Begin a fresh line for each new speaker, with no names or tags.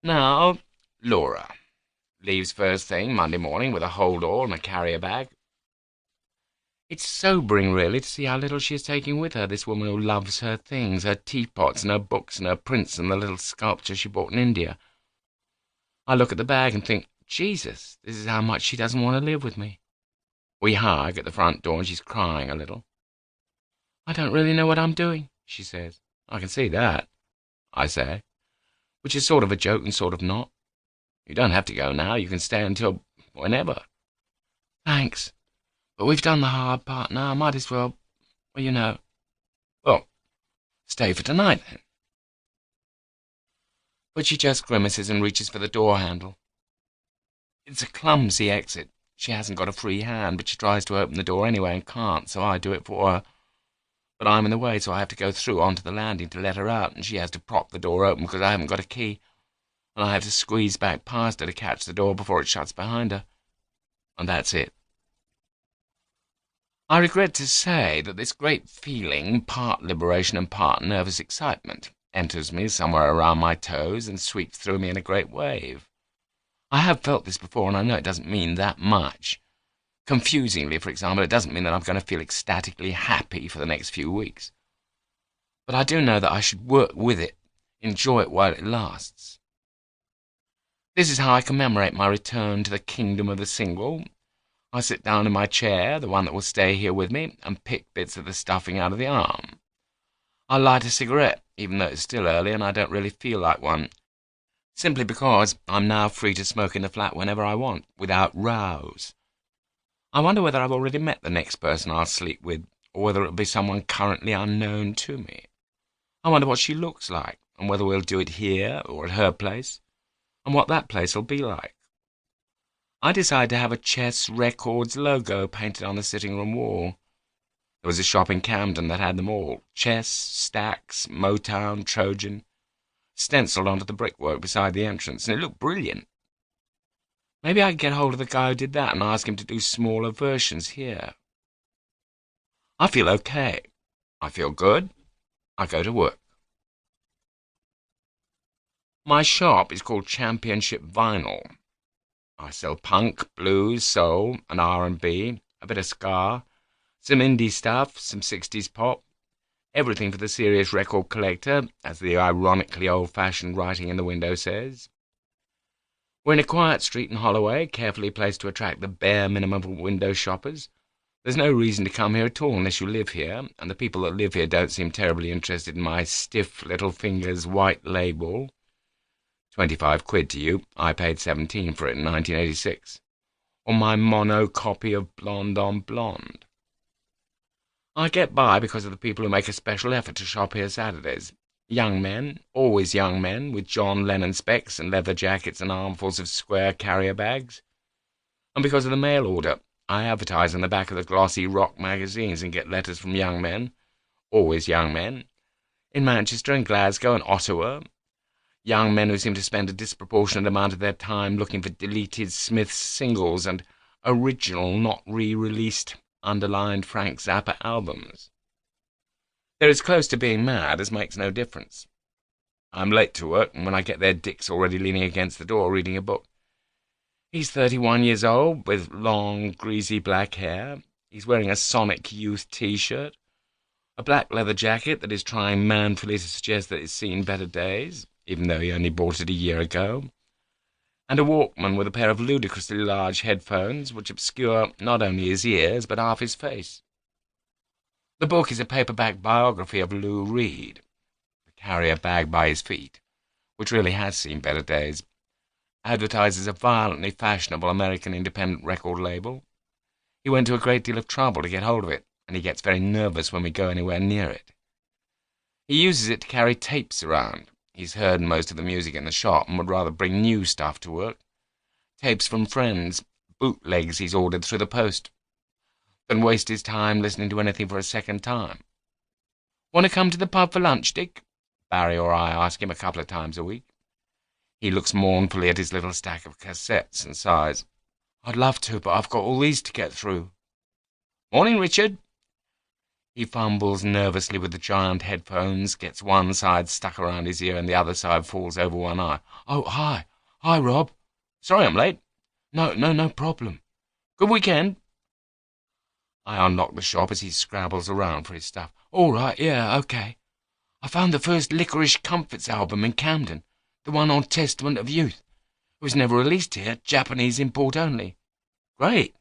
Now, Laura leaves first thing Monday morning with a hold-all and a carrier bag. It's sobering, really, to see how little she is taking with her, this woman who loves her things, her teapots and her books and her prints and the little sculpture she bought in India. I look at the bag and think, Jesus, this is how much she doesn't want to live with me. We hug at the front door and she's crying a little. I don't really know what I'm doing, she says. I can see that, I say, which is sort of a joke and sort of not. You don't have to go now, you can stay until whenever. Thanks, but we've done the hard part now, I might as well, Well, stay for tonight then. But she just grimaces and reaches for the door handle. It's a clumsy exit. She hasn't got a free hand, but she tries to open the door anyway and can't, so I do it for her. But I'm in the way, so I have to go through onto the landing to let her out, and she has to prop the door open because I haven't got a key, and I have to squeeze back past her to catch the door before it shuts behind her. And that's it. I regret to say that this great feeling, part liberation and part nervous excitement, enters me somewhere around my toes and sweeps through me in a great wave. I have felt this before, and I know it doesn't mean that much. Confusingly, for example, it doesn't mean that I'm going to feel ecstatically happy for the next few weeks. But I do know that I should work with it, enjoy it while it lasts. This is how I commemorate my return to the kingdom of the single. I sit down in my chair, the one that will stay here with me, and pick bits of the stuffing out of the arm. I light a cigarette, even though it's still early and I don't really feel like one, simply because I'm now free to smoke in the flat whenever I want, without rows. I wonder whether I've already met the next person I'll sleep with, or whether it'll be someone currently unknown to me. I wonder what she looks like, and whether we'll do it here or at her place, and what that place will be like. I decided to have a Chess Records logo painted on the sitting-room wall. There was a shop in Camden that had them all, Chess, Stax, Motown, Trojan, stenciled onto the brickwork beside the entrance, and it looked brilliant. Maybe I could get hold of the guy who did that and ask him to do smaller versions here. I feel okay. I feel good. I go to work. My shop is called Championship Vinyl. I sell punk, blues, soul, and R&B, a bit of ska, some indie stuff, some 60s pop, everything for the serious record collector, as the ironically old-fashioned writing in the window says. We're in a quiet street in Holloway, carefully placed to attract the bare minimum of window shoppers. There's no reason to come here at all unless you live here, and the people that live here don't seem terribly interested in my stiff little fingers white label. 25 quid to you. I paid 17 for it in 1986. Or my mono copy of Blonde on Blonde. I get by because of the people who make a special effort to shop here Saturdays. Young men, always young men, with John Lennon specs and leather jackets and armfuls of square carrier bags. And because of the mail order, I advertise on the back of the glossy rock magazines and get letters from young men, always young men, in Manchester and Glasgow and Ottawa, young men who seem to spend a disproportionate amount of their time looking for deleted Smiths singles and original, not re-released, underlined Frank Zappa albums. They're as close to being mad as makes no difference. I'm late to work, and when I get there, Dick's already leaning against the door reading a book. He's 31 years old, with long, greasy black hair. He's wearing a Sonic Youth t-shirt, a black leather jacket that is trying manfully to suggest that it's seen better days, even though he only bought it a year ago, and a Walkman with a pair of ludicrously large headphones which obscure not only his ears but half his face. The book is a paperback biography of Lou Reed, the carrier bag by his feet, which really has seen better days, advertises a violently fashionable American independent record label. He went to a great deal of trouble to get hold of it, and he gets very nervous when we go anywhere near it. He uses it to carry tapes around. He's heard most of the music in the shop and would rather bring new stuff to work. Tapes from friends, bootlegs he's ordered through the post, than waste his time listening to anything for a second time. Want to come to the pub for lunch, Dick? Barry or I ask him a couple of times a week. He looks mournfully at his little stack of cassettes and sighs. I'd love to, but I've got all these to get through. Morning, Richard. He fumbles nervously with the giant headphones, gets one side stuck around his ear and the other side falls over one eye. "Oh, hi. Hi, Rob. Sorry I'm late." No problem. Good weekend?" I unlock the shop as he scrabbles around for his stuff. "All right, yeah, okay. I found the first Licorice Comforts album in Camden, the one on Testament of Youth. It was never released here, Japanese import only." "Great.